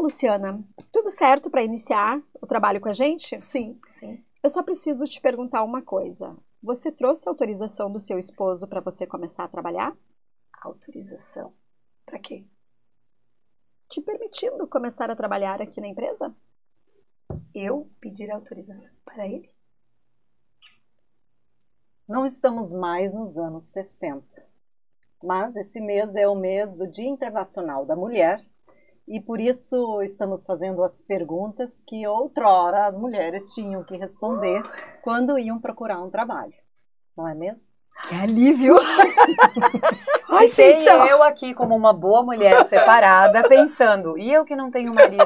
Luciana, tudo certo para iniciar o trabalho com a gente? Sim, sim. Eu só preciso te perguntar uma coisa. Você trouxe a autorização do seu esposo para você começar a trabalhar? Autorização. Para quê? Te permitindo começar a trabalhar aqui na empresa? Eu pedir autorização para ele? Não estamos mais nos anos 60, mas esse mês é o mês do Dia Internacional da Mulher e por isso estamos fazendo as perguntas que outrora as mulheres tinham que responder quando iam procurar um trabalho, não é mesmo? Que alívio! Ai, tem eu aqui como uma boa mulher separada pensando, e eu que não tenho marido?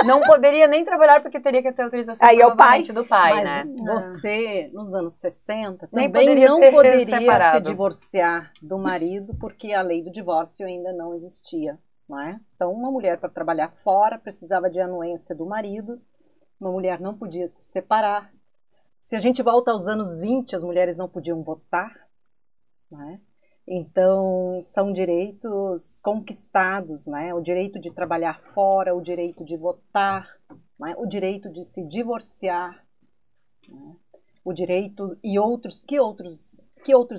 Não poderia nem trabalhar porque teria que ter autorização aí provavelmente do pai, Mas né? você, nos anos 60, Nem também poderia não ter poderia se separado. divorciar do marido porque a lei do divórcio ainda não existia, não é? Então, uma mulher para trabalhar fora precisava de anuência do marido, uma mulher não podia se separar. Se a gente volta aos anos 20, as mulheres não podiam votar, não é? Então, são direitos conquistados, né? O direito de trabalhar fora, o direito de votar, né? O direito de se divorciar, né? O direito e outros, que outros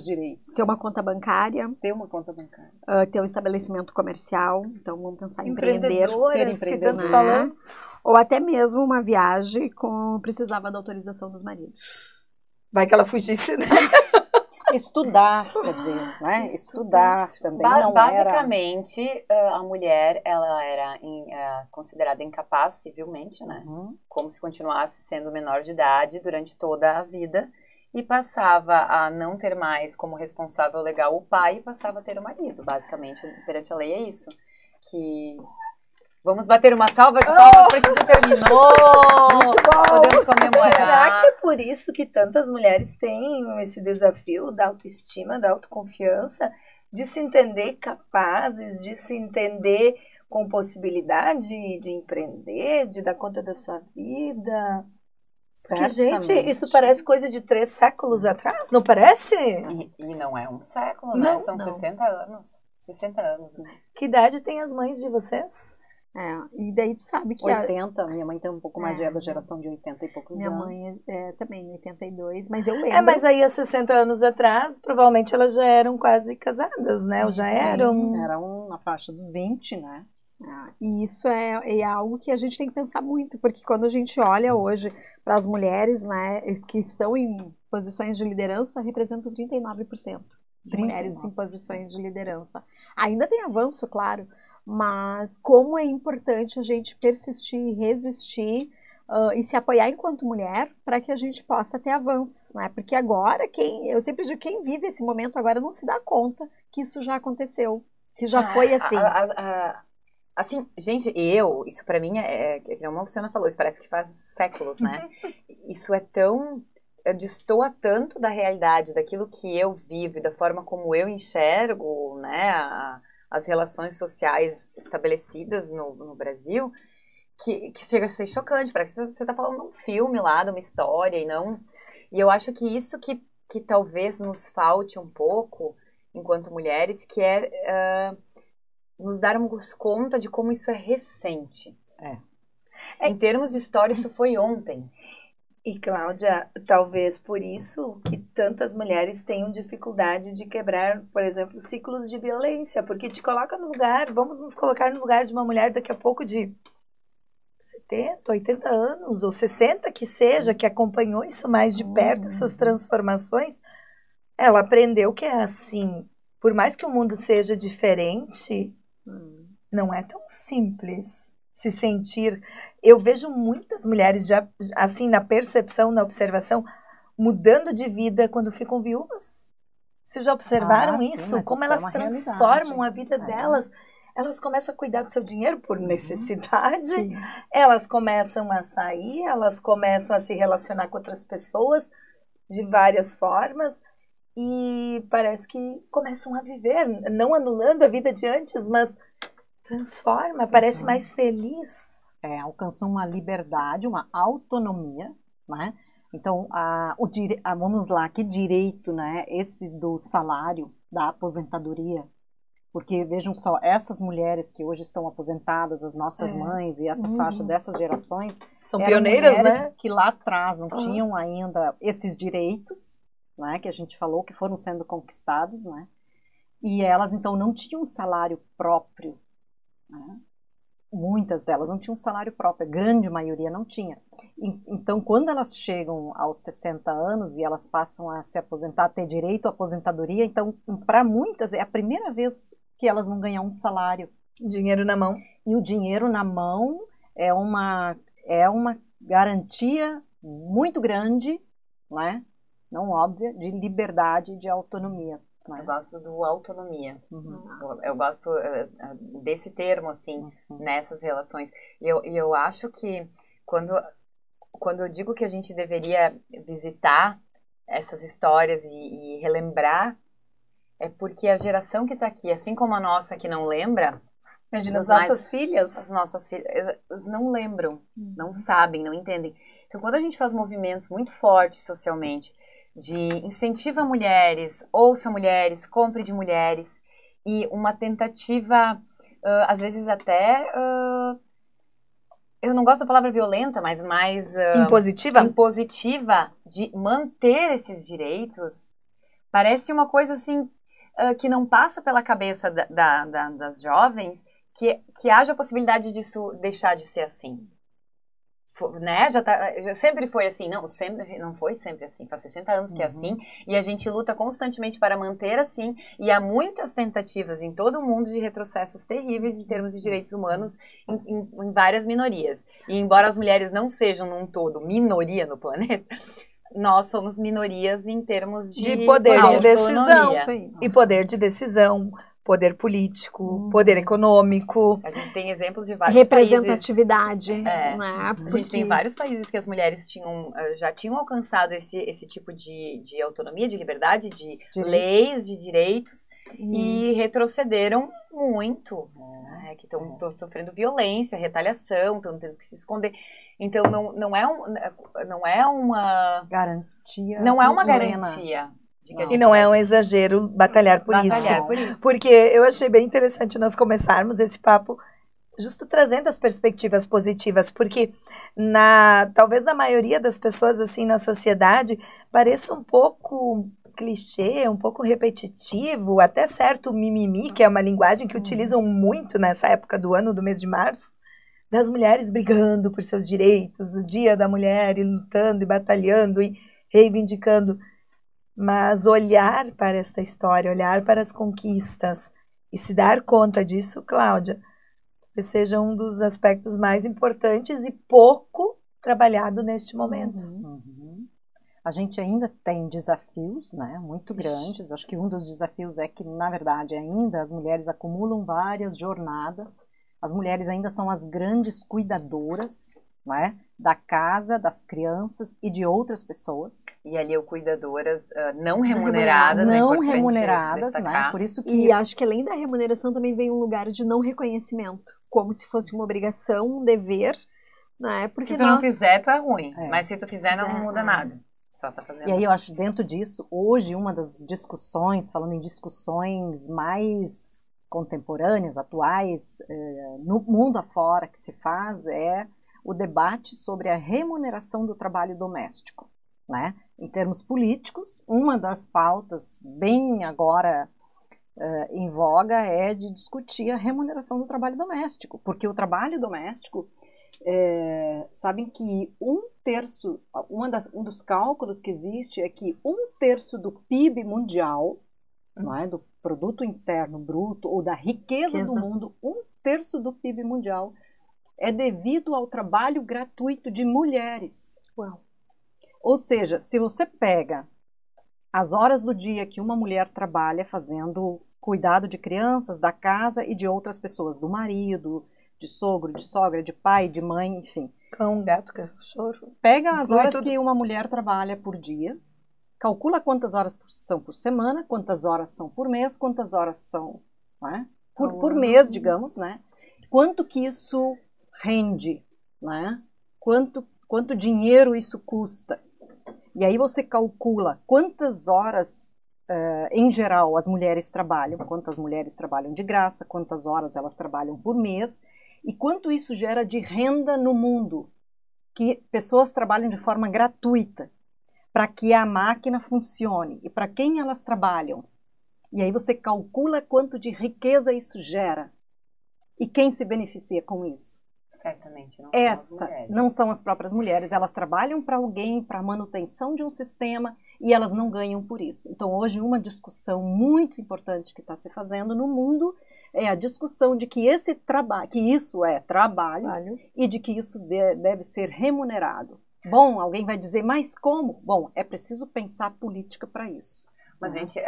direitos? Ter uma conta bancária, Ter uma conta bancária. ter um estabelecimento comercial, então vamos pensar em empreender, Empreendedoras, ser que tanto né? falamos. Ou até mesmo uma viagem com precisava da autorização dos maridos. Vai que ela fugisse, né? Estudar, quer dizer, né? Estudar também não era... Basicamente, a mulher, ela era considerada incapaz civilmente, né? Como se continuasse sendo menor de idade durante toda a vida e passava a não ter mais como responsável legal o pai e passava a ter o marido. Basicamente, perante a lei é isso. Que... Vamos bater uma salva de palmas para que isso terminou! Muito bom! Podemos comemorar. Será que é por isso que tantas mulheres têm esse desafio da autoestima, da autoconfiança, de se entender capazes, de se entender com possibilidade de empreender, de dar conta da sua vida? Porque, gente, isso parece coisa de 3 séculos atrás, não parece? E não é um século, né? Não, São não. 60 anos. 60 anos. Que idade tem as mães de vocês? E daí tu sabe que 80, minha mãe tem um pouco mais da geração de 80 e poucos minha anos. mãe também 82, mas eu lembro. Mas aí há 60 anos atrás, provavelmente elas já eram quase casadas, né? Ou já eram... Eram na faixa dos 20, né? E isso é algo que a gente tem que pensar muito, porque quando a gente olha hoje para as mulheres, né, que estão em posições de liderança, representam 39% de mulheres em posições de liderança. Ainda tem avanço, claro, mas como é importante a gente persistir, resistir e se apoiar enquanto mulher para que a gente possa ter avanços, né? Porque agora, eu sempre digo, quem vive esse momento agora não se dá conta que isso já aconteceu, que já foi assim. Assim, gente, isso pra mim como a Luciana falou, isso parece que faz séculos, né? Isso é tão... destoa tanto da realidade, daquilo que eu vivo e da forma como eu enxergo, né, as relações sociais estabelecidas no Brasil, que chega a ser chocante. Parece que você tá falando de um filme lá, de uma história, e eu acho que isso que talvez nos falte um pouco, enquanto mulheres, que é nos darmos conta de como isso é recente. Em termos de história, isso foi ontem. E, Cláudia, talvez por isso que tantas mulheres tenham dificuldade de quebrar, por exemplo, ciclos de violência, porque te coloca no lugar, vamos nos colocar no lugar de uma mulher daqui a pouco de 70, 80 anos, ou 60 que seja, que acompanhou isso mais de perto, essas transformações, ela aprendeu que é assim, por mais que o mundo seja diferente, não é tão simples se sentir... Eu vejo muitas mulheres já, assim, na percepção, na observação, mudando de vida quando ficam viúvas. Vocês já observaram isso? Sim, como isso elas é uma transformam a realidade. vida delas? Elas começam a cuidar do seu dinheiro por necessidade, Sim. elas começam a sair, elas começam a se relacionar com outras pessoas de várias formas e parece que começam a viver, não anulando a vida de antes, mas transforma, parece mais feliz. Alcançam uma liberdade, uma autonomia, né? Então, vamos lá, que direito, né? Esse do salário, da aposentadoria, Porque vejam só, essas mulheres que hoje estão aposentadas, as nossas mães e essa faixa dessas gerações, São eram pioneiras, mulheres né? que lá atrás não tinham ainda esses direitos, né, que a gente falou, que foram sendo conquistados, né? E elas, então, não tinham um salário próprio, né? Muitas delas não tinham um salário próprio, a grande maioria não tinha. Então, quando elas chegam aos 60 anos e elas passam a se aposentar, ter direito à aposentadoria, então, para muitas, é a primeira vez que elas vão ganhar um salário. Dinheiro na mão. E o dinheiro na mão é uma garantia muito grande, né? Não óbvia, de liberdade e de autonomia. Eu gosto do autonomia. Uhum. Eu gosto desse termo, assim, nessas relações. E eu acho que quando eu digo que a gente deveria visitar essas histórias e relembrar, é porque a geração que está aqui, assim como a nossa que não lembra, Imagina, as nossas filhas. As nossas filhas, elas não lembram, não sabem, não entendem. Então, quando a gente faz movimentos muito fortes socialmente, de incentiva mulheres, ouça mulheres, compre de mulheres, e uma tentativa, às vezes até, eu não gosto da palavra violenta, mas mais impositiva de manter esses direitos, parece uma coisa assim, que não passa pela cabeça das jovens, que haja a possibilidade disso deixar de ser assim. Né? Já sempre foi assim, não foi sempre assim, faz 60 anos que é assim, e a gente luta constantemente para manter assim, e há muitas tentativas em todo o mundo de retrocessos terríveis em termos de direitos humanos em várias minorias. E embora as mulheres não sejam num todo minoria no planeta, nós somos minorias em termos de poder de decisão autonomia. e poder de decisão, poder político, poder econômico. A gente tem exemplos de vários representatividade, países. Né? A gente tem vários países que as mulheres já tinham alcançado esse tipo de autonomia, de liberdade, de leis, de direitos, e retrocederam muito, né? Que estão sofrendo violência, retaliação, estão tendo que se esconder. Então, não é uma garantia. Não é uma garantia. E não é um exagero batalhar por isso. Porque eu achei bem interessante nós começarmos esse papo justo trazendo as perspectivas positivas, porque talvez na maioria das pessoas assim na sociedade pareça um pouco clichê, um pouco repetitivo, até certo mimimi, que é uma linguagem que utilizam muito nessa época do ano, do mês de março, das mulheres brigando por seus direitos, o dia da mulher e lutando e batalhando e reivindicando. Mas olhar para esta história, olhar para as conquistas e se dar conta disso, Cláudia, seja um dos aspectos mais importantes e pouco trabalhado neste momento. A gente ainda tem desafios, né, muito grandes. Acho que um dos desafios é que, na verdade, ainda as mulheres acumulam várias jornadas. As mulheres ainda são as grandes cuidadoras, né, da casa, das crianças e de outras pessoas. E ali o cuidadoras não remuneradas. Não remuneradas, né? Por isso que... E acho que além da remuneração também vem um lugar de não reconhecimento, como se fosse uma obrigação, um dever, né? Porque se tu não fizer, tu é ruim. Mas se tu fizer, não muda nada. Só tá fazendo. E aí eu acho dentro disso, hoje uma das discussões, falando em discussões mais contemporâneas, atuais, no mundo afora que se faz é o debate sobre a remuneração do trabalho doméstico, né? Em termos políticos, uma das pautas bem agora em voga é de discutir a remuneração do trabalho doméstico, porque o trabalho doméstico, sabem que um dos cálculos que existe é que 1/3 do PIB mundial, não é, do produto interno bruto ou da riqueza do mundo, 1/3 do PIB mundial é devido ao trabalho gratuito de mulheres. Uau. Ou seja, se você pega as horas do dia que uma mulher trabalha fazendo cuidado de crianças, da casa e de outras pessoas, do marido, de sogro, de sogra, de pai, de mãe, enfim. Cão, gato, cachorro. Pega as horas que uma mulher trabalha por dia, calcula quantas horas são por semana, quantas horas são por mês, quantas horas são, né? por mês, digamos, né? Quanto que isso rende, né? Quanto dinheiro isso custa. E aí você calcula quantas horas em geral, as mulheres trabalham, quantas mulheres trabalham de graça, quantas horas elas trabalham por mês, e quanto isso gera de renda no mundo, que pessoas trabalham de forma gratuita, para que a máquina funcione, e para quem elas trabalham. E aí você calcula quanto de riqueza isso gera, e quem se beneficia com isso. Certamente não são as mulheres. Não são as próprias mulheres, elas trabalham para alguém, para a manutenção de um sistema, e elas não ganham por isso. Então, hoje, uma discussão muito importante que está se fazendo no mundo é a discussão de que que isso é trabalho e de que isso deve ser remunerado. Bom, alguém vai dizer, mas como? Bom, é preciso pensar política para isso. Mas, gente,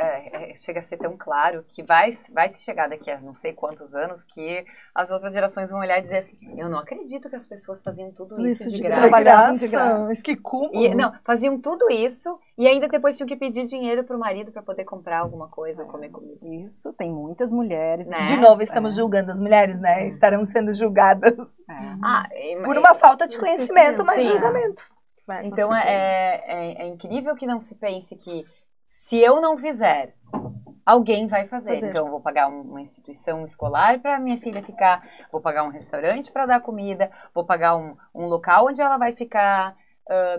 chega a ser tão claro que vai se chegar daqui a não sei quantos anos que as outras gerações vão olhar e dizer assim, eu não acredito que as pessoas faziam tudo isso de graça. Trabalhavam de graça. Mas que cúmulo. Não, faziam tudo isso e ainda depois tinham que pedir dinheiro pro marido para poder comprar alguma coisa, comer comida. Isso, tem muitas mulheres. Né? De novo, estamos julgando as mulheres, né? Estarão sendo julgadas por uma falta de conhecimento, mas julgamento. Então, é incrível que não se pense que se eu não fizer, alguém vai fazer. Então, eu vou pagar uma instituição escolar para minha filha ficar, vou pagar um restaurante para dar comida, vou pagar um local onde ela vai ficar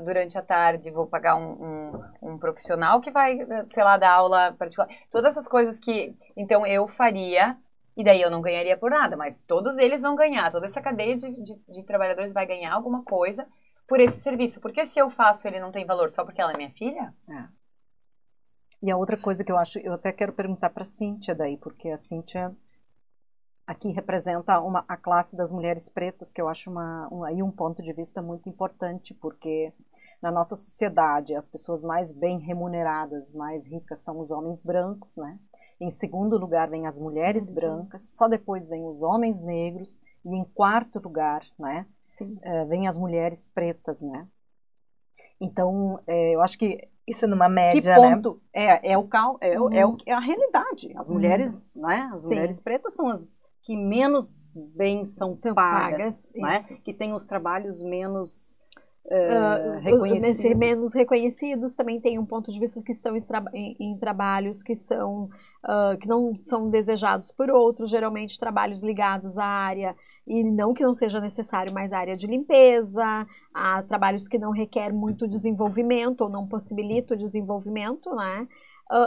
durante a tarde, vou pagar um profissional que vai, sei lá, dar aula particular. Todas essas coisas que, então, eu faria, e daí eu não ganharia por nada, mas todos eles vão ganhar, toda essa cadeia de trabalhadores vai ganhar alguma coisa por esse serviço. Porque se eu faço, ele não tem valor só porque ela é minha filha? E a outra coisa que eu até quero perguntar para a Cíntia daí, porque a Cíntia aqui representa a classe das mulheres pretas, que eu acho aí um ponto de vista muito importante, porque na nossa sociedade as pessoas mais bem remuneradas, mais ricas são os homens brancos, né? Em segundo lugar vem as mulheres brancas, só depois vem os homens negros, e em quarto lugar, né, vem as mulheres pretas, né? Então, eu acho que isso numa média, que ponto, né? É a realidade. As mulheres, né? As mulheres pretas são as que menos bem são pagas, né? Que têm os trabalhos menos reconhecidos. Menos reconhecidos. Também tem um ponto de vista que estão em trabalhos que não são desejados por outros, geralmente trabalhos ligados à área, e não que não seja necessário, mas área de limpeza, há trabalhos que não requer muito desenvolvimento ou não possibilitam o desenvolvimento, né?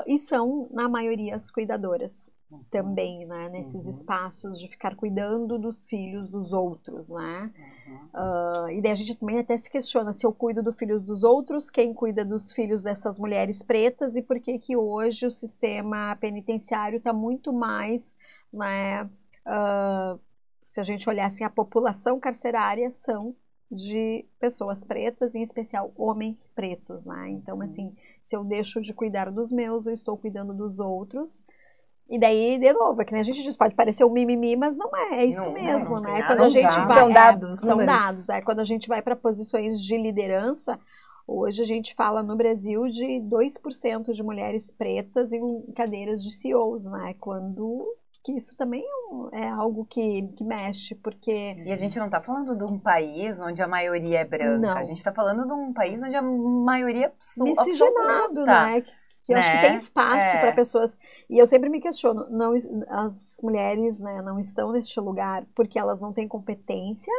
E são, na maioria, as cuidadoras também, né? Nesses espaços de ficar cuidando dos filhos dos outros, né? E daí a gente também até se questiona se eu cuido dos filhos dos outros, quem cuida dos filhos dessas mulheres pretas, e por que que hoje o sistema penitenciário está muito mais, né? Se a gente olhar assim, a população carcerária são de pessoas pretas, em especial homens pretos, né? Então, assim, se eu deixo de cuidar dos meus, eu estou cuidando dos outros. E daí, de novo, é que nem a gente diz, pode parecer um mimimi, mas não é isso mesmo, né? Quando a gente vai, são dados. São dados. Quando a gente vai para posições de liderança, hoje a gente fala no Brasil de 2% de mulheres pretas em cadeiras de CEOs, né? Que isso também é algo que mexe, porque... E a gente não está falando de um país onde a maioria é branca, não. A gente está falando de um país onde a maioria é miscigenado, né? Que eu acho que tem espaço para pessoas, e eu sempre me questiono, as mulheres, né, não estão neste lugar porque elas não têm competência,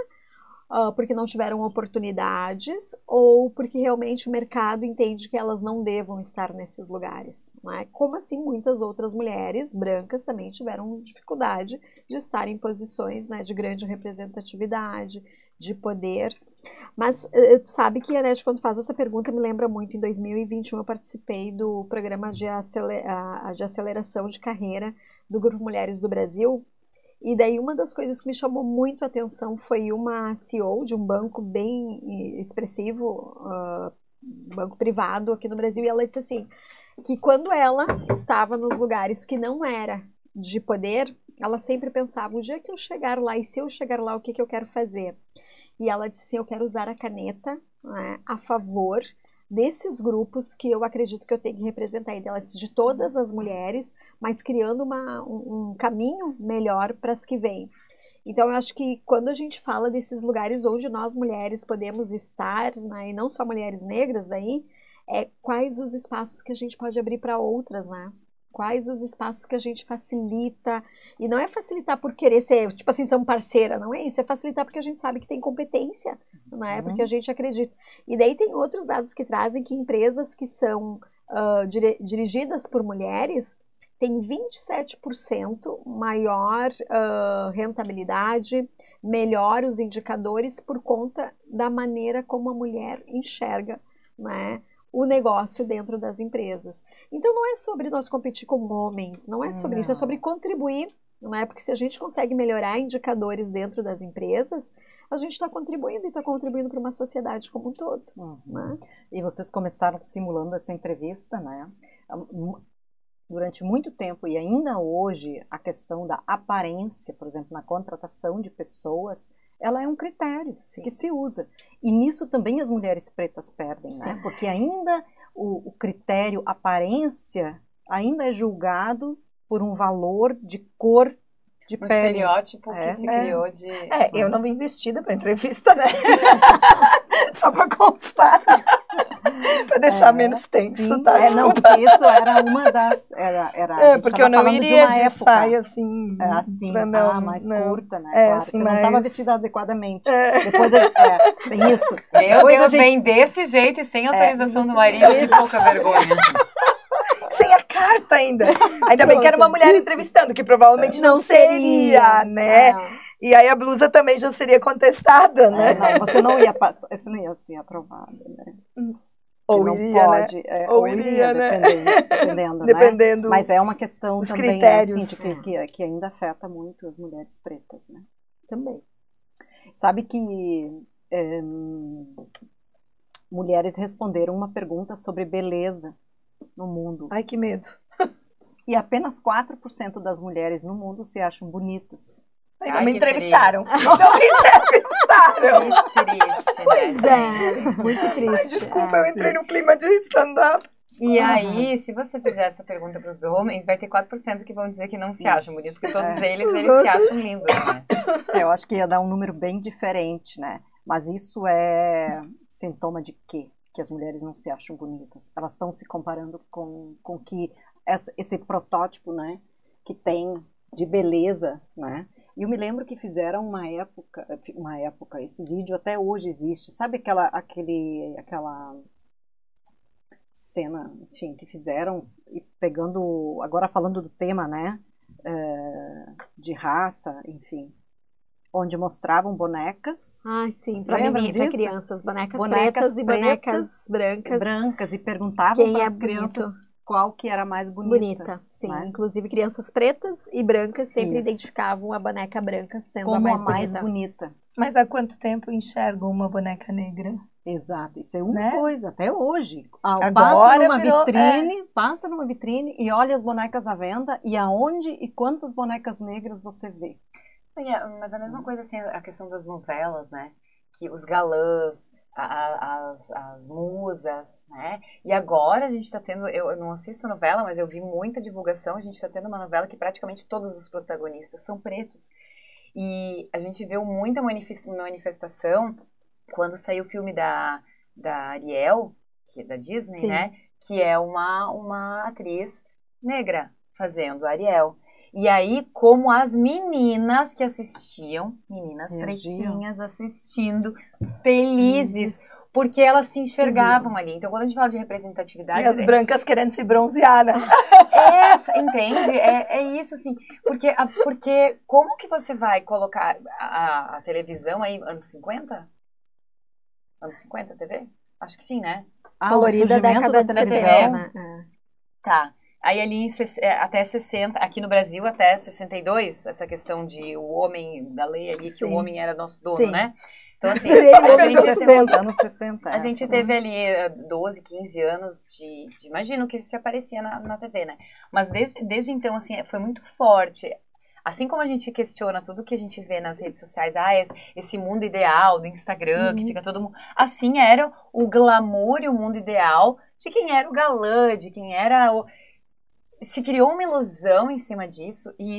porque não tiveram oportunidades, ou porque realmente o mercado entende que elas não devam estar nesses lugares, né? Como assim muitas outras mulheres brancas também tiveram dificuldade de estar em posições, né, de grande representatividade, de poder. Mas tu sabe que a Anete, quando faz essa pergunta, me lembra muito, em 2021 eu participei do programa de aceleração de carreira do Grupo Mulheres do Brasil. E daí uma das coisas que me chamou muito a atenção foi uma CEO de um banco bem expressivo, banco privado aqui no Brasil, e ela disse assim, que quando ela estava nos lugares que não era de poder, ela sempre pensava, o dia que eu chegar lá, e se eu chegar lá, o que eu quero fazer? E ela disse assim, eu quero usar a caneta, né, a favor desses grupos que eu acredito que eu tenho que representar. E ela disse, de todas as mulheres, mas criando um caminho melhor para as que vêm. Então, eu acho que quando a gente fala desses lugares onde nós mulheres podemos estar, né, e não só mulheres negras aí, é quais os espaços que a gente pode abrir para outras, né? Quais os espaços que a gente facilita. E não é facilitar por querer ser, tipo assim, ser um parceira, não é isso. É facilitar porque a gente sabe que tem competência, né? Porque a gente acredita. E daí tem outros dados que trazem que empresas que são dirigidas por mulheres têm 27% maior rentabilidade, melhor os indicadores por conta da maneira como a mulher enxerga, né, o negócio dentro das empresas. Então não é sobre nós competir com homens, não é sobre isso, é sobre contribuir, não é? Porque se a gente consegue melhorar indicadores dentro das empresas, a gente está contribuindo e está contribuindo para uma sociedade como um todo. Né? E vocês começaram simulando essa entrevista, né? Durante muito tempo e ainda hoje, a questão da aparência, por exemplo, na contratação de pessoas, ela é um critério que se usa. E nisso também as mulheres pretas perdem, né? Porque ainda o critério aparência ainda é julgado por um valor de cor de pele. Estereótipo que se criou de... eu não vim vestida para entrevista, né? Só para constar. Para deixar menos tenso, sim, tá? Não, porque isso era uma das... porque eu não iria de saia assim... assim, mais curta, né? Claro, assim, você não estava vestida adequadamente. Depois tem isso. Meu Deus, vem desse jeito e sem autorização do marido, que pouca vergonha. Sem a carta ainda. Ainda bem que era uma mulher entrevistando, que provavelmente não seria, né? E aí a blusa também já seria contestada, né? Não, você não ia passar, isso não ia ser aprovado, né? Ou não iria, pode, né? Ou iria, né? Dependendo, né? Mas é uma questão os também, critérios. Assim, que ainda afeta muito as mulheres pretas, né? Também. Sabe que mulheres responderam uma pergunta sobre beleza no mundo. Ai, que medo. E apenas 4% das mulheres no mundo se acham bonitas. Não me entrevistaram. Não me entrevistaram. Que triste, né? Pois é, muito triste. Desculpa, eu entrei no clima de stand-up. E aí, se você fizer essa pergunta para os homens, vai ter 4% que vão dizer que não se acham bonitos, porque todos eles se acham lindos, né? Eu acho que ia dar um número bem diferente, né? Mas isso é sintoma de quê? Que as mulheres não se acham bonitas. Elas estão se comparando com que esse protótipo, né, que tem de beleza, né? E eu me lembro que fizeram uma época, esse vídeo até hoje existe. Sabe aquela cena, enfim, que fizeram, e pegando, agora falando do tema, né, de raça, enfim, onde mostravam bonecas. Ah, sim, para crianças, bonecas pretas e bonecas brancas. E perguntavam para as crianças bonito. Qual que era mais bonita. Sim, né? Inclusive crianças pretas e brancas sempre identificavam a boneca branca sendo como a mais bonita. Mas há quanto tempo enxergam uma boneca negra? Exato, isso é uma coisa, até hoje. Agora passa numa vitrine e olha as bonecas à venda e aonde e quantas bonecas negras você vê. Mas a mesma coisa assim, a questão das novelas, né? Que os galãs, as musas, né? E agora a gente está tendo, eu não assisto novela, mas eu vi muita divulgação, a gente está tendo uma novela que praticamente todos os protagonistas são pretos. E a gente viu muita manifestação quando saiu o filme da Ariel, que é da Disney, Sim. né? Que é uma atriz negra fazendo a Ariel. E aí, como as meninas que assistiam, meninas pretinhas assistindo, felizes, porque elas se enxergavam ali. Então, quando a gente fala de representatividade... E as brancas querendo se bronzear, né? Entende? É isso, assim. Porque como que você vai colocar a televisão aí, anos 50? Anos 50, TV? Acho que sim, né? Colorida da década de 70. Tá. Aí ali até 60, aqui no Brasil até 62, essa questão de o homem, da lei ali, que o homem era nosso dono, Sim. né? Então assim, anos 60. A gente teve ali 12, 15 anos de imagino que se aparecia na TV, né? Mas desde então, assim, foi muito forte. Assim como a gente questiona tudo que a gente vê nas redes sociais, esse mundo ideal do Instagram, que fica todo mundo... Assim era o glamour e o mundo ideal de quem era o galã, de quem era o... Se criou uma ilusão em cima disso, e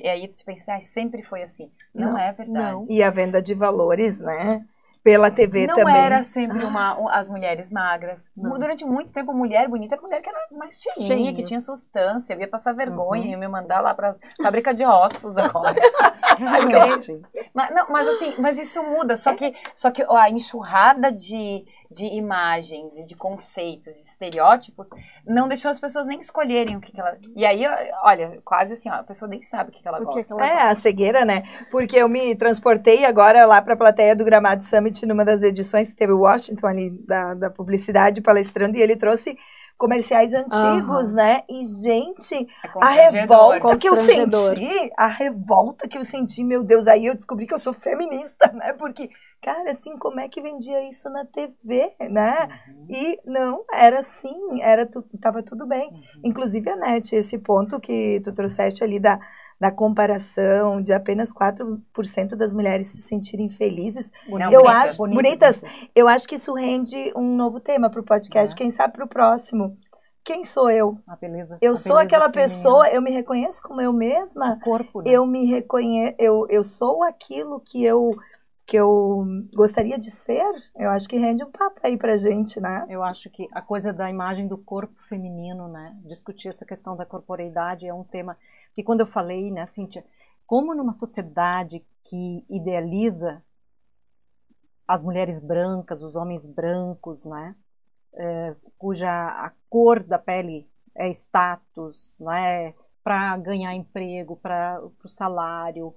aí você pensa, sempre foi assim. Não é verdade. Não. E a venda de valores, né? Pela TV não também. era sempre as mulheres magras. Durante muito tempo, a mulher bonita era a mulher que era mais cheinha, que tinha substância. Eu ia passar vergonha, ia me mandar lá pra fábrica de ossos agora. Mas isso muda. Só que a enxurrada de imagens e de conceitos, de estereótipos, não deixou as pessoas nem escolherem o que ela... E aí, olha, quase assim, a pessoa nem sabe o que ela gosta. A cegueira, né? Porque eu me transportei agora lá para a plateia do Gramado Summit numa das edições que teve o Washington ali da publicidade palestrando, e ele trouxe comerciais antigos, né? E, gente, a revolta que eu senti, meu Deus, aí eu descobri que eu sou feminista, né? Porque, cara, assim, como é que vendia isso na TV, né? E não, era assim, tava tudo bem. Inclusive, a Nete, esse ponto que tu trouxeste ali da comparação de apenas 4% das mulheres se sentirem felizes. Bonitas. Eu acho que isso rende um novo tema para o podcast, quem sabe para o próximo. Quem sou eu? A beleza. Eu sou aquela pessoa, eu me reconheço como eu mesma. O corpo, né? Eu me reconheço, eu sou aquilo que eu gostaria de ser. Eu acho que rende um papo aí pra gente, né? Eu acho que a coisa da imagem do corpo feminino, né? Discutir essa questão da corporeidade é um tema que, quando eu falei, né, Cíntia, como numa sociedade que idealiza as mulheres brancas, os homens brancos, né? Cuja a cor da pele é status, né? Para ganhar emprego, para o salário,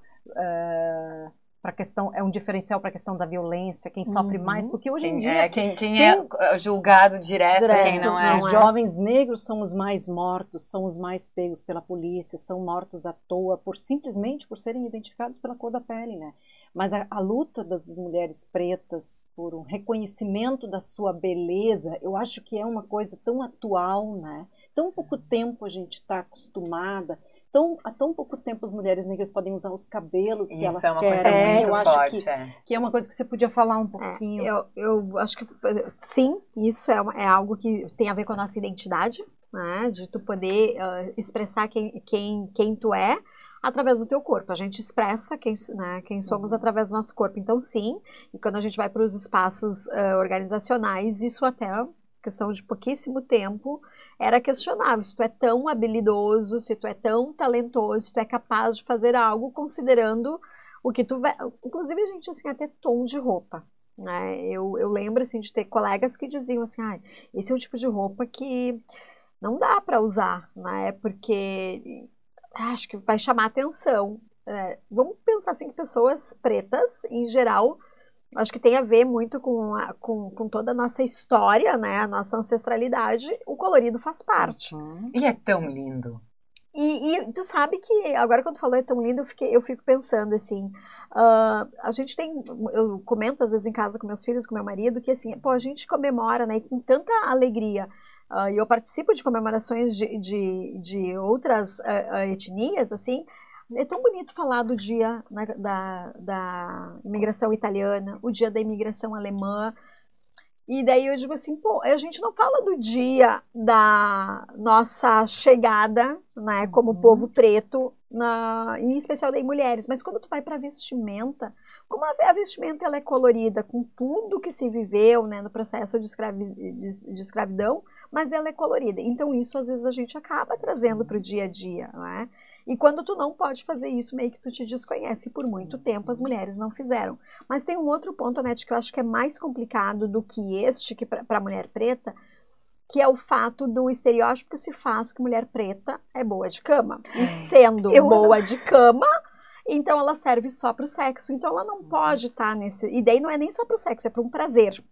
para questão, é um diferencial para a questão da violência, quem sofre mais, porque hoje em dia quem é julgado direto, quem não é. Os jovens negros são os mais mortos, são os mais pegos pela polícia, são mortos à toa simplesmente por serem identificados pela cor da pele, né? Mas a luta das mulheres pretas por um reconhecimento da sua beleza, eu acho que é uma coisa tão atual, né? Tão pouco tempo a gente está acostumada. Há tão pouco tempo as mulheres negras podem usar os cabelos que elas querem. Coisa muito eu acho forte, que é uma coisa que você podia falar um pouquinho. Eu acho que sim, isso é algo que tem a ver com a nossa identidade, né? De tu poder expressar quem tu é através do teu corpo. A gente expressa quem somos através do nosso corpo. Então, sim, e quando a gente vai para os espaços organizacionais, isso até questão de pouquíssimo tempo era questionável. Se tu é tão habilidoso, se tu é tão talentoso, se tu é capaz de fazer algo considerando o que tu... Inclusive, a gente, assim, até tom de roupa, né? Eu lembro, assim, de ter colegas que diziam assim, esse é o tipo de roupa que não dá para usar, né? Porque acho que vai chamar atenção. Vamos pensar, assim, que pessoas pretas, em geral, acho que tem a ver muito com toda a nossa história, né? A nossa ancestralidade. O colorido faz parte. E é tão lindo. E tu sabe que, agora quando tu falou é tão lindo, eu fico pensando assim, a gente eu comento às vezes em casa com meus filhos, com meu marido, que assim, a gente comemora, né, com tanta alegria, e eu participo de comemorações de outras etnias, assim. É tão bonito falar do dia, né, da imigração italiana, o dia da imigração alemã. E daí eu digo assim, a gente não fala do dia da nossa chegada, né, como povo preto, em especial daí mulheres. Mas quando tu vai para a vestimenta, como a vestimenta ela é colorida com tudo que se viveu, né, no processo de escravidão, mas ela é colorida. Então isso às vezes a gente acaba trazendo para o dia a dia, né? E quando tu não pode fazer isso, meio que tu te desconhece. E por muito tempo as mulheres não fizeram. Mas tem um outro ponto, Anete, que eu acho que é mais complicado do que que para a mulher preta, que é o fato do estereótipo que se faz que mulher preta é boa de cama. E sendo boa de cama, então ela serve só para o sexo. Então ela não pode estar nesse... E daí não é nem só para o sexo, é para um prazer.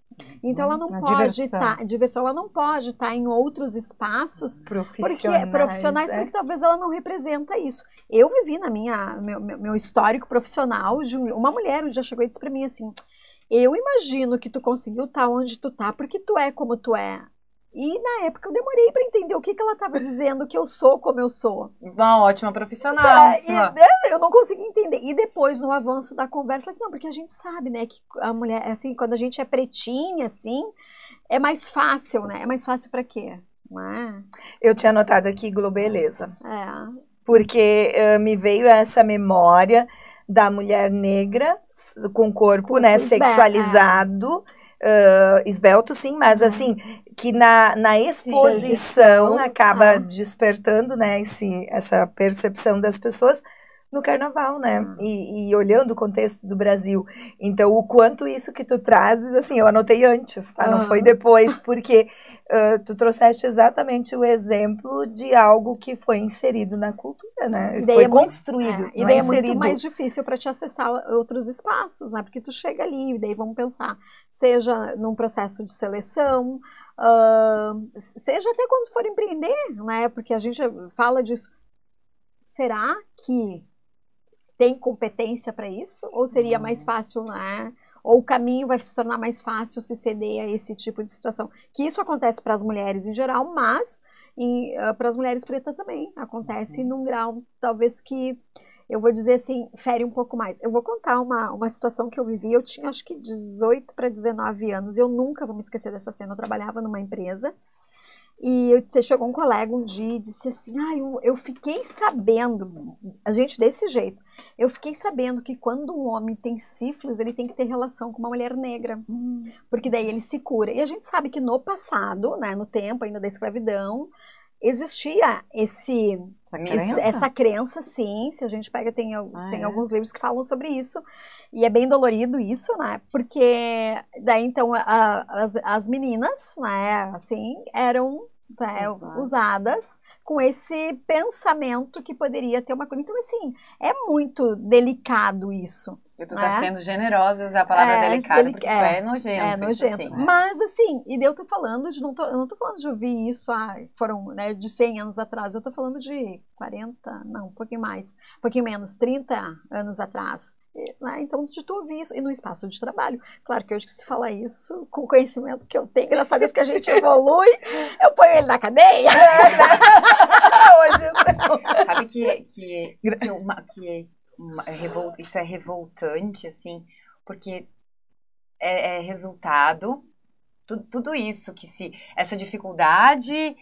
Então ela não pode estar... Diversão. Ela não pode estar em outros espaços profissionais, porque talvez ela não representa isso. Eu vivi na meu histórico profissional de uma mulher, um dia chegou e disse para mim assim, eu imagino que tu conseguiu estar onde tu tá porque tu é como tu é. E na época eu demorei para entender o que ela estava dizendo, que eu sou como eu sou. Uma ótima profissional. Eu não consegui entender. E depois, no avanço da conversa, assim, não, porque a gente sabe, né, que a mulher, assim, quando a gente é pretinha, assim, é mais fácil, né? É mais fácil para quê? Não é? Eu tinha anotado aqui globeleza. Porque me veio essa memória da mulher negra com o corpo, né, sexualizado, esbelto sim, mas assim, que na exposição acaba despertando, né, essa percepção das pessoas no carnaval, né, e olhando o contexto do Brasil. Então, o quanto isso que tu trazes, assim, eu anotei antes, tá, não foi depois, porque tu trouxeste exatamente o exemplo de algo que foi inserido na cultura, né, foi construído, e daí é muito mais difícil para te acessar outros espaços, né, porque tu chega ali, e daí vamos pensar, seja num processo de seleção, seja até quando for empreender, né, porque a gente fala disso, será que tem competência para isso? Ou seria mais fácil, né? Ou o caminho vai se tornar mais fácil se ceder a esse tipo de situação? Que isso acontece para as mulheres em geral, mas para as mulheres pretas também acontece num grau, talvez que, eu vou dizer assim, fere um pouco mais. Eu vou contar uma situação que eu vivi, eu tinha acho que 18 para 19 anos, eu nunca vou me esquecer dessa cena, eu trabalhava numa empresa, e chegou um colega um dia e disse assim, eu fiquei sabendo, a gente desse jeito, eu fiquei sabendo que quando um homem tem sífilis, ele tem que ter relação com uma mulher negra, porque daí ele se cura. E a gente sabe que no passado, né, no tempo ainda da escravidão, existia essa crença, sim, se a gente pega, tem alguns livros que falam sobre isso, e é bem dolorido isso, né, porque daí então as meninas, né, assim, eram usadas com esse pensamento que poderia ter uma cura. Então, assim, é muito delicado isso. E tu tá sendo generosa em usar a palavra delicado, porque isso é nojento. É nojento. Assim, mas, assim, e daí eu tô falando eu não tô falando de ouvir isso, foram, né, de 100 anos atrás, eu tô falando de 40, não, um pouquinho mais, um pouquinho menos, 30 anos atrás. Então, de tu ouvir isso, e no espaço de trabalho. Claro que hoje que se fala isso, com o conhecimento que eu tenho, graças a Deus que a gente evolui, eu ponho ele na cadeia. Hoje não. Sabe isso é revoltante, assim, porque é resultado, tudo isso, essa dificuldade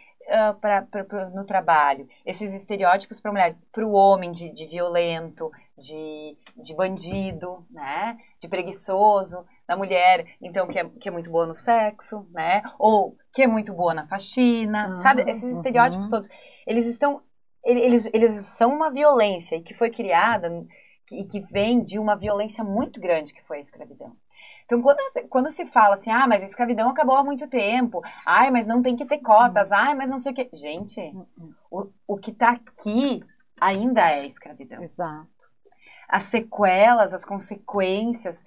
no trabalho, esses estereótipos para a mulher, para o homem de violento, de bandido, né, de preguiçoso, da mulher, então, que é muito boa no sexo, né, ou que é muito boa na faxina, sabe, esses estereótipos todos, eles são uma violência e que foi criada e que vem de uma violência muito grande que foi a escravidão. Então, quando se fala assim, mas a escravidão acabou há muito tempo, mas não tem que ter cotas, mas não sei o quê. Gente, o que está aqui ainda é escravidão. Exato. As sequelas, as consequências,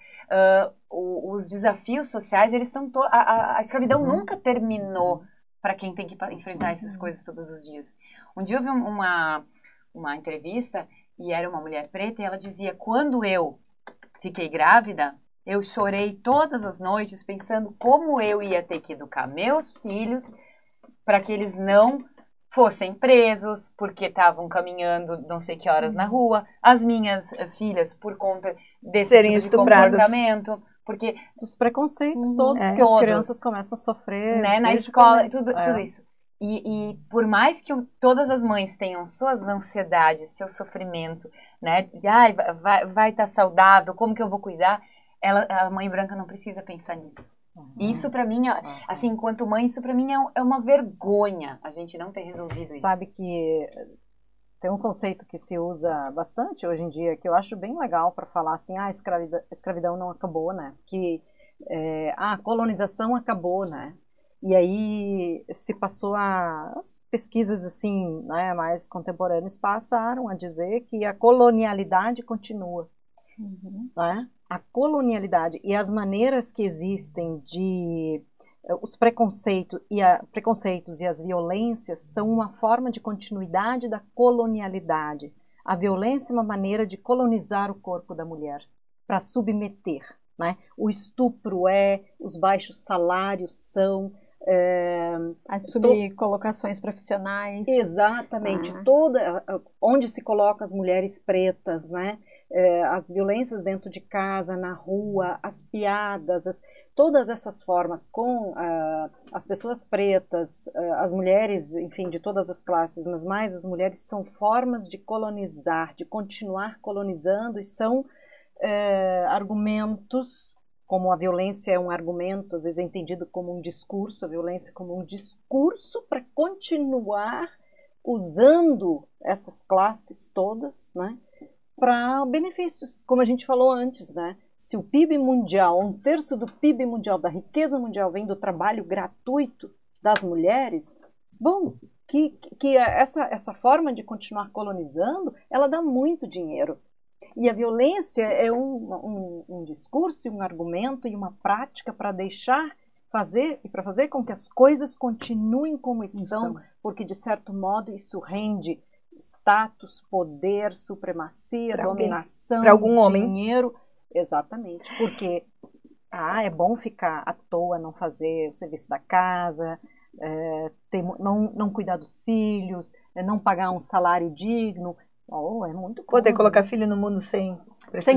os desafios sociais, eles estão a escravidão nunca terminou para quem tem que enfrentar essas coisas todos os dias. Um dia eu vi uma entrevista e era uma mulher preta e ela dizia, quando eu fiquei grávida, eu chorei todas as noites pensando como eu ia ter que educar meus filhos para que eles não fossem presos porque estavam caminhando não sei que horas na rua, as minhas filhas por conta desse tipo de comportamento, porque os preconceitos todos que as crianças começam a sofrer, né, na escola, tudo isso. E por mais que todas as mães tenham suas ansiedades, seu sofrimento, né, de vai estar saudável, como que eu vou cuidar? A mãe branca não precisa pensar nisso. Isso pra mim, assim, enquanto mãe, isso pra mim é uma vergonha a gente não ter resolvido isso. Sabe que tem um conceito que se usa bastante hoje em dia, que eu acho bem legal para falar assim, a escravidão não acabou, né? Que a colonização acabou, né? E aí se passou as pesquisas assim, né, mais contemporâneas passaram a dizer que a colonialidade continua, né? A colonialidade e as maneiras que existem os preconceitos e as violências são uma forma de continuidade da colonialidade. A violência é uma maneira de colonizar o corpo da mulher, para submeter, né? O estupro os baixos salários são... as subcolocações profissionais. Exatamente. Onde se colocam as mulheres pretas, né? As violências dentro de casa, na rua, as piadas, todas essas formas com as pessoas pretas, as mulheres, enfim, de todas as classes, mas mais as mulheres, são formas de colonizar, de continuar colonizando e são argumentos, como a violência é um argumento, às vezes é entendido como um discurso, a violência como um discurso para continuar usando essas classes todas, né, para benefícios, como a gente falou antes, né? Se o PIB mundial, 1/3 do PIB mundial, da riqueza mundial, vem do trabalho gratuito das mulheres, bom, que essa forma de continuar colonizando, ela dá muito dinheiro. E a violência é um discurso, um argumento e uma prática para fazer com que as coisas continuem como estão, porque de certo modo isso rende status, poder, supremacia, dominação, para algum homem, dinheiro. Exatamente, porque é bom ficar à toa, não fazer o serviço da casa, não cuidar dos filhos, não pagar um salário digno. É muito poder cômodo. colocar filho no mundo sem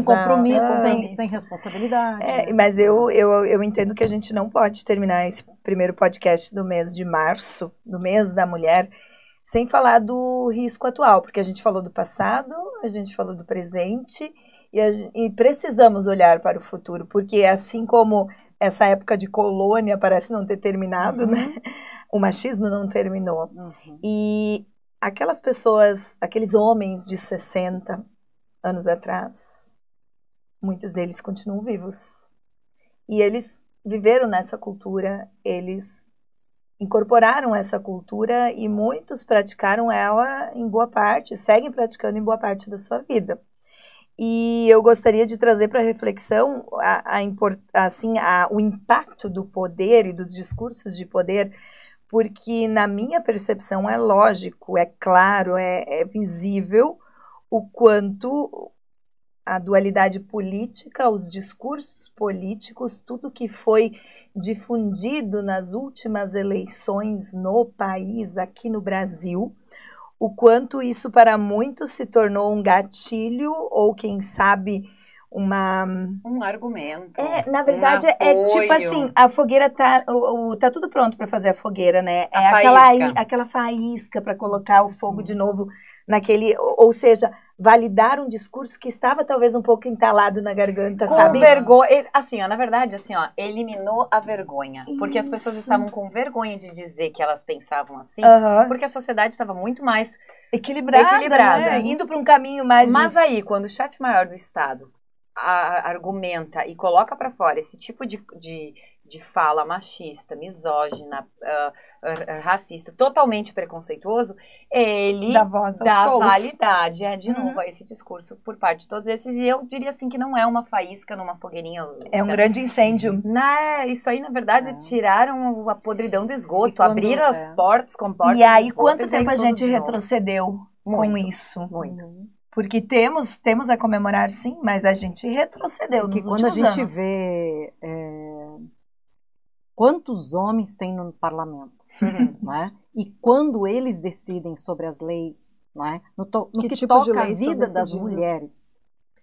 compromisso, sem responsabilidade. Mas eu entendo que a gente não pode terminar esse primeiro podcast do mês de março, do mês da mulher, sem falar do risco atual, porque a gente falou do passado, a gente falou do presente e precisamos olhar para o futuro, porque assim como essa época de colônia parece não ter terminado, né? O machismo não terminou. E aquelas pessoas, aqueles homens de 60 anos atrás, muitos deles continuam vivos. E eles viveram nessa cultura, eles incorporaram essa cultura e muitos praticaram ela em boa parte, seguem praticando em boa parte da sua vida. E eu gostaria de trazer para reflexão o impacto do poder e dos discursos de poder, porque na minha percepção é lógico, é claro, é visível o quanto a dualidade política, os discursos políticos, tudo que foi difundido nas últimas eleições no país, aqui no Brasil, o quanto isso para muitos se tornou um gatilho ou, quem sabe, um argumento. Na verdade, tipo assim, a fogueira tá tudo pronto para fazer a fogueira, né? Aquela faísca para colocar o fogo de novo naquele, ou seja, validar um discurso que estava talvez um pouco entalado na garganta, sabe? Com vergonha, assim, na verdade, eliminou a vergonha, porque as pessoas estavam com vergonha de dizer que elas pensavam assim, porque a sociedade estava muito mais equilibrada. Né? Indo para um caminho mais... Mas aí, quando o chefe maior do Estado argumenta e coloca para fora esse tipo de fala machista, misógina, racista, totalmente preconceituoso, ele dá validade de novo a esse discurso por parte de todos esses. E eu diria assim que não é uma faísca numa fogueirinha. É um grande incêndio. Isso aí, na verdade, tiraram a podridão do esgoto, abriram as portas com portas. E aí, quanto tempo a gente retrocedeu com isso? Muito. Porque temos a comemorar, sim, mas a gente retrocedeu nos últimos anos. Quando a gente vê quantos homens tem no parlamento, né? E quando eles decidem sobre as leis, né? No que tipo toca a vida das mulheres,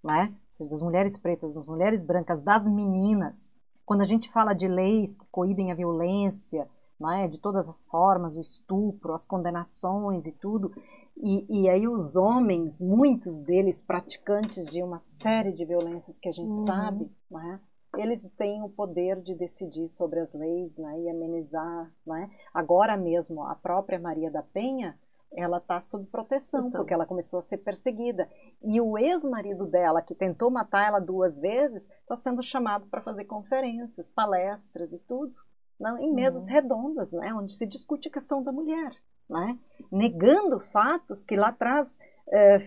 né? Das mulheres pretas, das mulheres brancas, das meninas, quando a gente fala de leis que coíbem a violência, né? De todas as formas, o estupro, as condenações e tudo... E aí os homens, muitos deles praticantes de uma série de violências que a gente sabe, né? Eles têm o poder de decidir sobre as leis, né? E amenizar, né? Agora mesmo, a própria Maria da Penha, ela está sob proteção, porque ela começou a ser perseguida. E o ex-marido dela, que tentou matar ela 2 vezes, está sendo chamado para fazer conferências, palestras e tudo, né? Em mesas redondas, né? Onde se discute a questão da mulher. Né? Negando fatos que lá atrás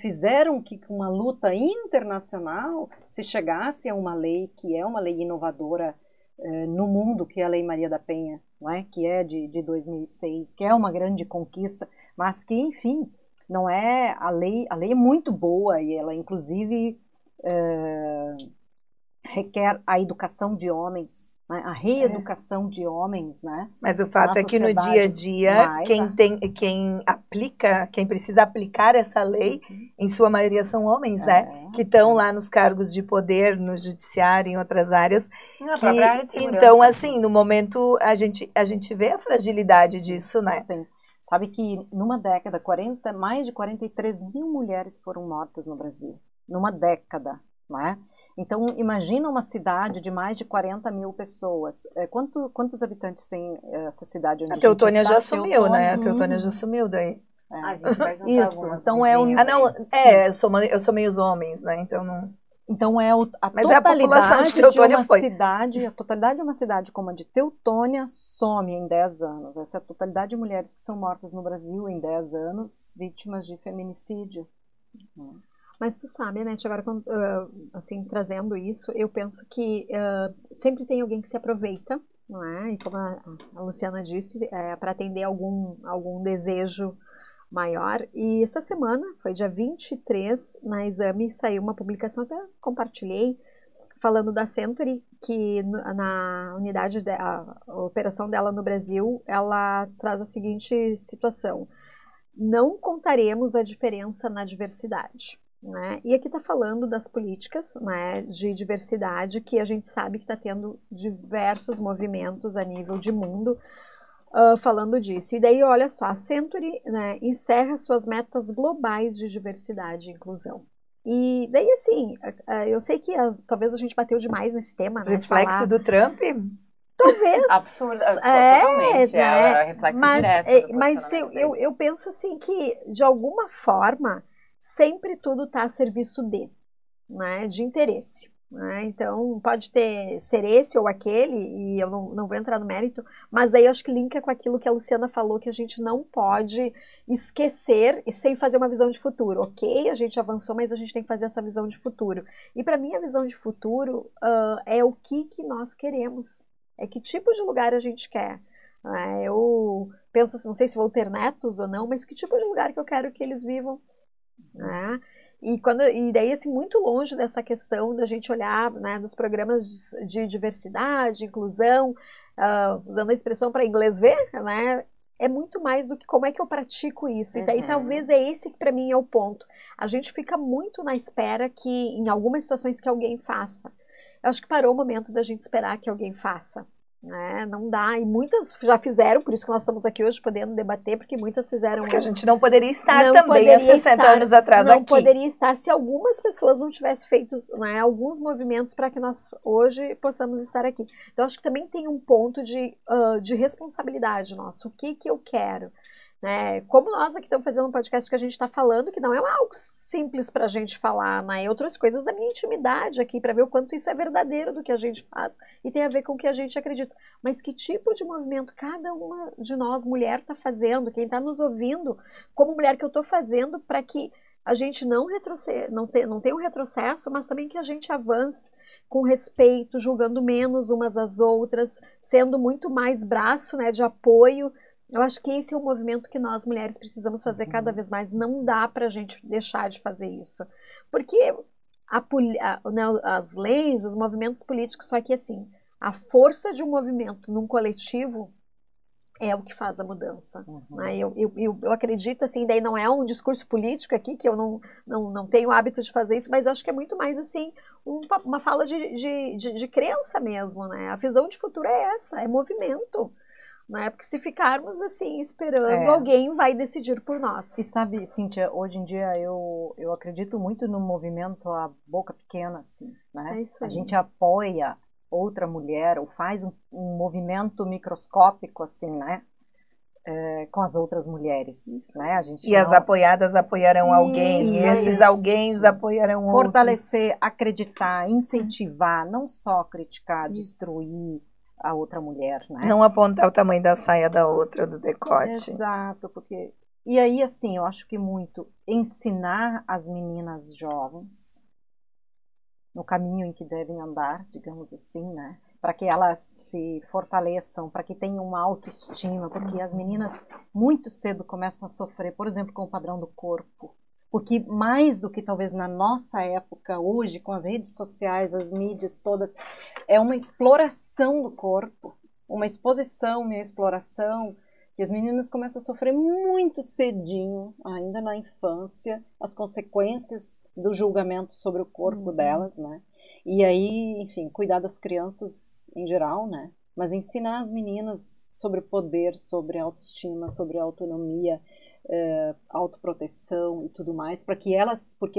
fizeram que uma luta internacional se chegasse a uma lei que é uma lei inovadora no mundo, que é a Lei Maria da Penha, não é? Que é de 2006, que é uma grande conquista, mas que, enfim, não é a lei é muito boa e ela, inclusive, requer a educação de homens, né? A reeducação de homens, né? Mas o fato é que no dia a dia, quem precisa aplicar essa lei, em sua maioria são homens, né? Que estão lá nos cargos de poder, no judiciário, em outras áreas. Então, assim, no momento, a gente vê a fragilidade disso, né? Sim. Sabe que numa década, mais de 43 mil mulheres foram mortas no Brasil. Numa década, né? Então, imagina uma cidade de mais de 40 mil pessoas. Quantos habitantes tem essa cidade onde A Teutônia já está? assumiu, né? A Teutônia já assumiu daí. A gente vai juntar Isso, algumas então é o- vizinhas Não, aí. eu sou meio os homens, né? Então não. Então a Mas a população de Teutônia uma foi. cidade, a totalidade de uma cidade como a de Teutônia some em 10 anos. Essa é a totalidade de mulheres que são mortas no Brasil em 10 anos, vítimas de feminicídio. Mas tu sabe, né, agora assim, trazendo isso, eu penso que sempre tem alguém que se aproveita, não é? E como a Luciana disse, para atender algum desejo maior. E essa semana, foi dia 23, na Exame, saiu uma publicação, até compartilhei, falando da Century, que na unidade, a operação dela no Brasil, ela traz a seguinte situação: não contaremos a diferença na diversidade. Né? E aqui está falando das políticas, né, de diversidade, que a gente sabe que está tendo diversos movimentos a nível de mundo falando disso. E daí, olha só, a Century, né, encerra suas metas globais de diversidade e inclusão. E daí, assim, eu sei que talvez a gente bateu demais nesse tema, né? Reflexo do Trump? Talvez. Absurdo, totalmente. Né? É reflexo direto do mas posicionamento dele. eu penso assim que, de alguma forma, sempre tudo está a serviço né, de interesse. Né? Então, pode ser esse ou aquele, e eu não vou entrar no mérito, mas daí eu acho que linka com aquilo que a Luciana falou, que a gente não pode esquecer e sem fazer uma visão de futuro. Ok, a gente avançou, mas a gente tem que fazer essa visão de futuro. E para mim, a visão de futuro é o que nós queremos. É que tipo de lugar a gente quer. Eu penso assim, não sei se vou ter netos ou não, mas que tipo de lugar que eu quero que eles vivam. Né? E daí, assim, muito longe dessa questão da gente olhar, né, nos programas de diversidade, inclusão, usando a expressão para inglês ver, né, é muito mais do que como é que eu pratico isso. E daí talvez esse que para mim é o ponto. A gente fica muito na espera que, em algumas situações, que alguém faça. Eu acho que parou o momento da gente esperar que alguém faça. Né? Não dá, e muitas já fizeram, por isso que nós estamos aqui hoje podendo debater, porque muitas fizeram. Porque a gente não poderia estar também há 60 anos atrás aqui. Não poderia estar se algumas pessoas não tivessem feito, né, alguns movimentos para que nós hoje possamos estar aqui. Então acho que também tem um ponto de responsabilidade nosso. O que eu quero? Né? Como nós aqui estamos fazendo um podcast que a gente está falando, que não é algo simples para a gente falar, né? Outras coisas da minha intimidade aqui, para ver o quanto isso é verdadeiro do que a gente faz e tem a ver com o que a gente acredita. Mas que tipo de movimento cada uma de nós, mulher, está fazendo? Quem está nos ouvindo, como mulher, que eu estou fazendo para que a gente não tenha um retrocesso, mas também que a gente avance com respeito, julgando menos umas às outras, sendo muito mais braço, né, de apoio. Eu acho que esse é o movimento que nós, mulheres, precisamos fazer cada vez mais. Não dá para a gente deixar de fazer isso. Porque as leis, os movimentos políticos, só que assim, a força de um movimento num coletivo é o que faz a mudança. Né? Eu acredito, assim, daí não é um discurso político aqui, que eu não tenho o hábito de fazer isso, mas eu acho que é muito mais, assim, uma fala de crença mesmo. Né? A visão de futuro é essa, é movimento. Né? Porque se ficarmos assim esperando, alguém vai decidir por nós. E sabe, Cíntia, hoje em dia eu acredito muito no movimento A Boca Pequena, assim, né? A gente apoia outra mulher ou faz um movimento microscópico, assim, né? Com as outras mulheres, né? A gente as apoiadas apoiarão alguém, e esses alguém apoiarão outros. Fortalecer, acreditar, incentivar, não só criticar, destruir a outra mulher, né? Não apontar o tamanho da saia da outra, do decote. Exato, porque... E aí, assim, eu acho que muito ensinar as meninas jovens no caminho em que devem andar, digamos assim, né? Para que elas se fortaleçam, para que tenham uma autoestima, porque as meninas muito cedo começam a sofrer, por exemplo, com o padrão do corpo. Porque mais do que talvez na nossa época, hoje, com as redes sociais, as mídias todas, é uma exploração do corpo, uma exposição, uma exploração, que as meninas começam a sofrer muito cedinho, ainda na infância, as consequências do julgamento sobre o corpo delas, né? E aí, enfim, cuidar das crianças em geral, né? Mas ensinar as meninas sobre poder, sobre autoestima, sobre autonomia, autoproteção e tudo mais, porque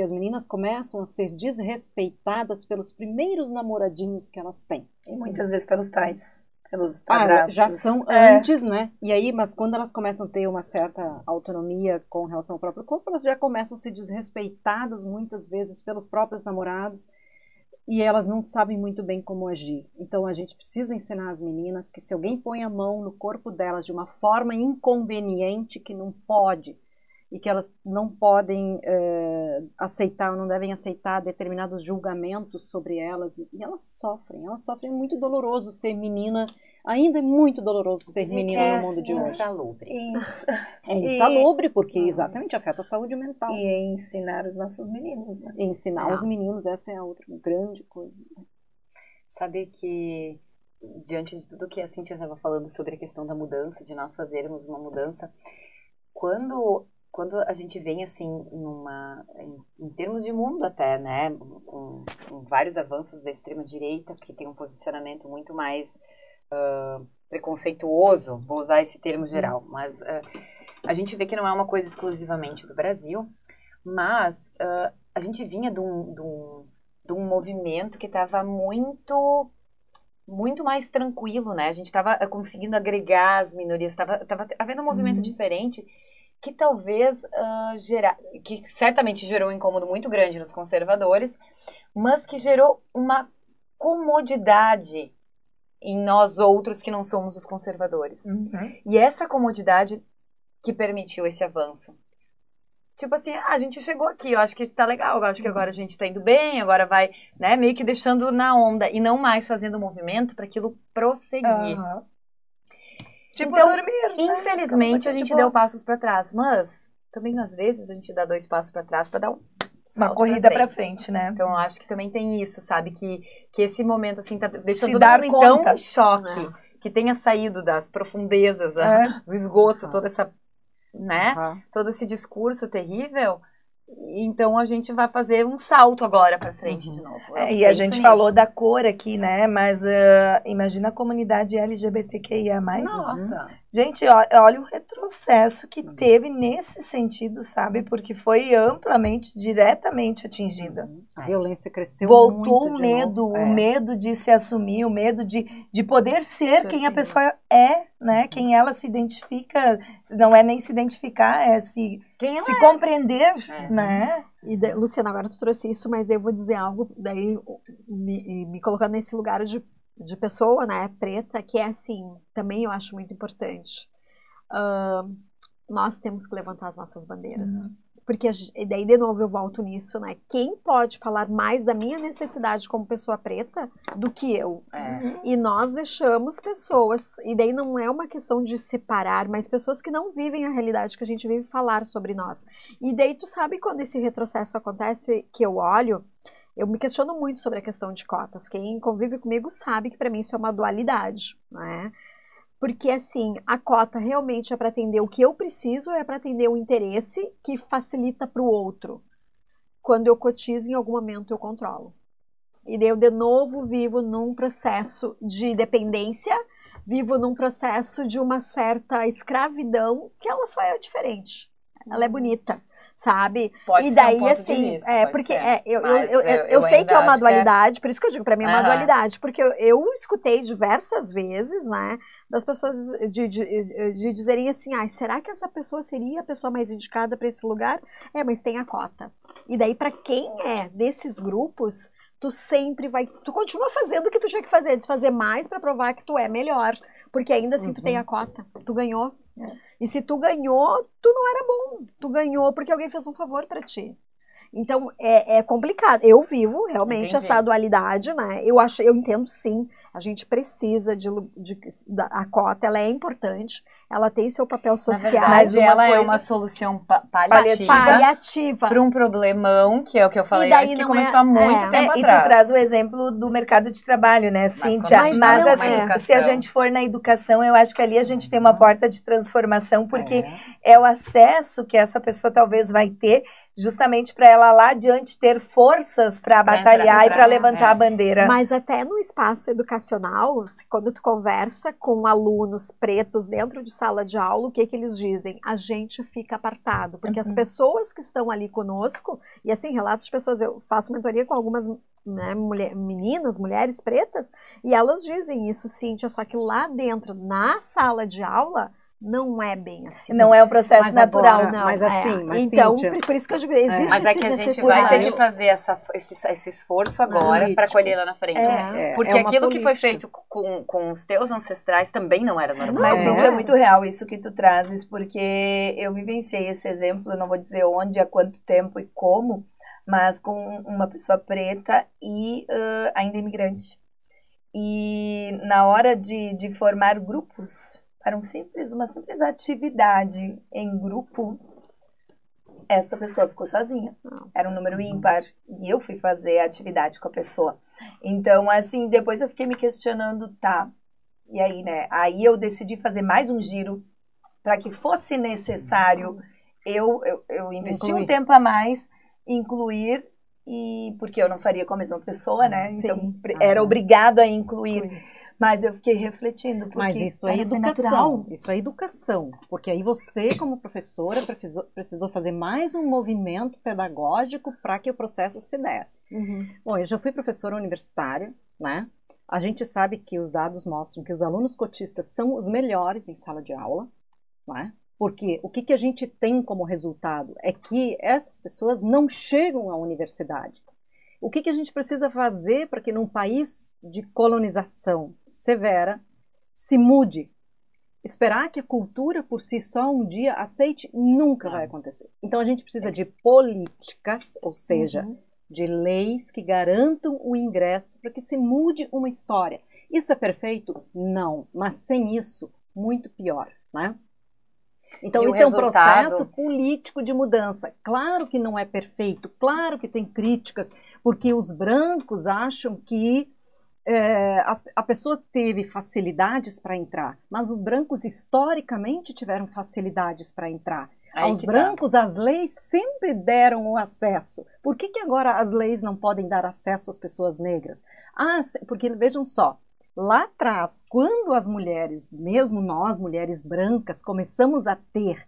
as meninas começam a ser desrespeitadas pelos primeiros namoradinhos que elas têm. E muitas vezes pelos pais, pelos padrastos. Já são antes, né? E aí, mas quando elas começam a ter uma certa autonomia com relação ao próprio corpo, elas já começam a ser desrespeitadas muitas vezes pelos próprios namorados e elas não sabem muito bem como agir. Então a gente precisa ensinar as meninas que se alguém põe a mão no corpo delas de uma forma inconveniente, que não pode, e que elas não podem aceitar, ou não devem aceitar determinados julgamentos sobre elas, e elas sofrem é muito doloroso ser menina, ainda é muito doloroso ser menina no mundo de hoje. Insalubre. É insalubre, porque exatamente afeta a saúde mental. E ensinar os nossos meninos, né? Ensinar os meninos, essa é a outra grande coisa. Sabe que, diante de tudo que a Cíntia estava falando sobre a questão da mudança, de nós fazermos uma mudança, quando a gente vem assim em termos de mundo até, né, com vários avanços da extrema direita, que tem um posicionamento muito mais preconceituoso, vou usar esse termo geral, mas a gente vê que não é uma coisa exclusivamente do Brasil, mas a gente vinha de um movimento que estava muito mais tranquilo, né? A gente estava conseguindo agregar as minorias, estava havendo um movimento diferente, que talvez que certamente gerou um incômodo muito grande nos conservadores, mas que gerou uma comodidade em nós outros que não somos os conservadores. E essa comodidade que permitiu esse avanço. Tipo assim, a gente chegou aqui, eu acho que tá legal, eu acho que agora a gente tá indo bem, agora vai, né, meio que deixando na onda e não mais fazendo movimento para aquilo prosseguir. Tipo então, dormir, né? Infelizmente, a gente deu passos para trás, mas também às vezes a gente dá 2 passos para trás para dar uma corrida para frente, né? Então, eu acho que também tem isso, sabe? Que esse momento, assim, deixa Se todo dar mundo conta. então em choque. Que tenha saído das profundezas, do esgoto, toda essa, né? Todo esse discurso terrível. Então, a gente vai fazer um salto agora para frente de novo. E a gente falou da cor aqui, né? Mas imagina a comunidade LGBTQIA+. Nossa! Gente, olha o retrocesso que teve nesse sentido, sabe? Porque foi amplamente, diretamente atingida. A violência cresceu Voltou muito o medo, o medo de se assumir, o medo de poder ser quem a pessoa é, né? Quem ela se identifica, não é nem se identificar, é se compreender, né? E Luciana, agora tu trouxe isso, mas eu vou dizer algo, daí me colocando nesse lugar de pessoa, né, preta, que é assim, também eu acho muito importante. Nós temos que levantar as nossas bandeiras. Porque daí, de novo, eu volto nisso, né? Quem pode falar mais da minha necessidade como pessoa preta do que eu? E nós deixamos pessoas, e daí não é uma questão de separar, mas pessoas que não vivem a realidade que a gente vive falar sobre nós. E daí, tu sabe quando esse retrocesso acontece, que eu olho, eu me questiono muito sobre a questão de cotas. Quem convive comigo sabe que para mim isso é uma dualidade, né? Porque, assim, a cota realmente é para atender o que eu preciso ou é para atender o interesse que facilita para o outro? Quando eu cotizo, em algum momento eu controlo. E daí eu, de novo, vivo num processo de dependência, vivo num processo de uma certa escravidão, que ela só é diferente. Ela é bonita, sabe? Pode e daí, ser um ponto assim, de vista, porque eu sei que é uma acho dualidade, por isso que eu digo, para mim é uma dualidade, porque eu escutei diversas vezes, né, das pessoas de dizerem assim, será que essa pessoa seria a pessoa mais indicada para esse lugar? Mas tem a cota. E daí, para quem é desses grupos, tu continua fazendo o que tu tinha que fazer, de fazer mais para provar que tu é melhor, porque ainda assim tu tem a cota, tu ganhou. E se tu ganhou, tu não era bom, tu ganhou porque alguém fez um favor para ti. Então, é complicado. Eu vivo realmente essa dualidade, né? Eu entendo sim, a gente precisa a cota, ela é importante, ela tem seu papel social. Na verdade, mas ela é uma solução paliativa para um problemão, que é o que eu falei antes, que começou há muito tempo atrás. E tu traz o exemplo do mercado de trabalho, né, Cíntia? Mas assim, se a gente for na educação, eu acho que ali a gente tem uma porta de transformação, porque é o acesso que essa pessoa talvez vai ter justamente para ela lá adiante ter forças para batalhar e para levantar a bandeira. Mas até no espaço educacional, quando tu conversa com alunos pretos dentro de sala de aula, o que eles dizem? A gente fica apartado, porque as pessoas que estão ali conosco, e assim, relatos de pessoas, eu faço mentoria com algumas, né, meninas, mulheres pretas, e elas dizem isso, Cíntia, só que lá dentro, na sala de aula, não é bem assim. Não é um processo natural, agora, não. Mas assim, mas então, Cíntia, por isso que eu digo, existe mas é que a gente vai ter que fazer esse esforço agora para colher lá na frente. Porque aquilo que foi feito com os teus ancestrais também não era normal. Mas, Cíntia, é muito real isso que tu trazes, porque eu vivenciei esse exemplo, eu não vou dizer onde, há quanto tempo e como, mas com uma pessoa preta e ainda imigrante. E na hora de formar grupos, era uma simples atividade em grupo, esta pessoa ficou sozinha. Era um número ímpar e eu fui fazer a atividade com a pessoa. Então, assim, depois eu fiquei me questionando, tá, e aí, né? Aí eu decidi fazer mais um giro para que fosse necessário eu investir um tempo a mais, incluir, e porque eu não faria com a mesma pessoa, né? Então, era obrigado a incluir. Mas eu fiquei refletindo, porque mas isso é educação, isso é educação, porque aí você, como professora, precisou fazer mais um movimento pedagógico para que o processo se desse. Bom, eu já fui professora universitária, né? A gente sabe que os dados mostram que os alunos cotistas são os melhores em sala de aula, né? Porque o que a gente tem como resultado é que essas pessoas não chegam à universidade. O que a gente precisa fazer para que num país de colonização severa se mude? Esperar que a cultura por si só um dia aceite nunca vai acontecer. Então a gente precisa de políticas, ou seja, de leis que garantam o ingresso para que se mude uma história. Isso é perfeito? Não, mas sem isso, muito pior, né? Então isso é um processo político de mudança. Claro que não é perfeito, claro que tem críticas, porque os brancos acham que a pessoa teve facilidades para entrar, mas os brancos historicamente tiveram facilidades para entrar. Aos brancos as leis sempre deram o acesso. Por que agora as leis não podem dar acesso às pessoas negras? Porque vejam só, lá atrás, quando as mulheres, mesmo nós, mulheres brancas, começamos a ter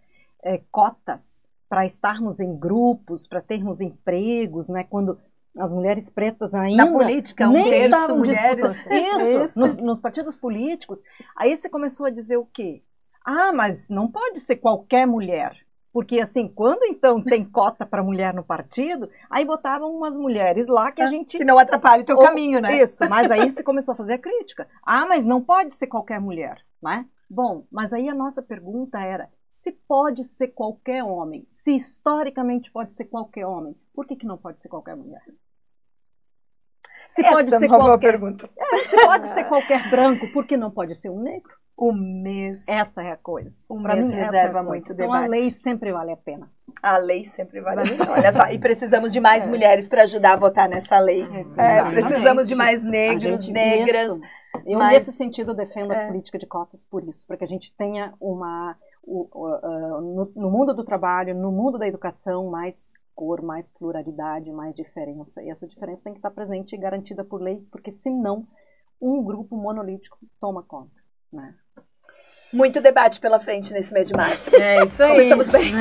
cotas para estarmos em grupos, para termos empregos, né? Quando as mulheres pretas ainda... Na política, nem estavam mulheres. Isso. Nos partidos políticos. Aí você começou a dizer o quê? Mas não pode ser qualquer mulher. Porque, assim, quando então tem cota para mulher no partido, aí botavam umas mulheres lá que a gente... Que não atrapalhe o teu caminho, né? Isso, mas aí se começou a fazer a crítica. Mas não pode ser qualquer mulher, né? Bom, mas aí a nossa pergunta era, se pode ser qualquer homem, se historicamente pode ser qualquer homem, por que não pode ser qualquer mulher? Se pode ser qualquer pergunta. Se pode ser qualquer branco, por que não pode ser um negro? O mês. Essa é a coisa. O mês reserva muito debate. Então a lei sempre vale a pena. A lei sempre vale a pena. Olha só, e precisamos de mais mulheres para ajudar a votar nessa lei. Precisamos de mais negros, negras. Isso. Eu, nesse sentido, defendo a política de cotas por isso, para que a gente tenha no mundo do trabalho, no mundo da educação, mais cor, mais pluralidade, mais diferença. E essa diferença tem que estar presente e garantida por lei, porque senão um grupo monolítico toma conta, né? Muito debate pela frente nesse mês de março. É isso aí. Começamos bem.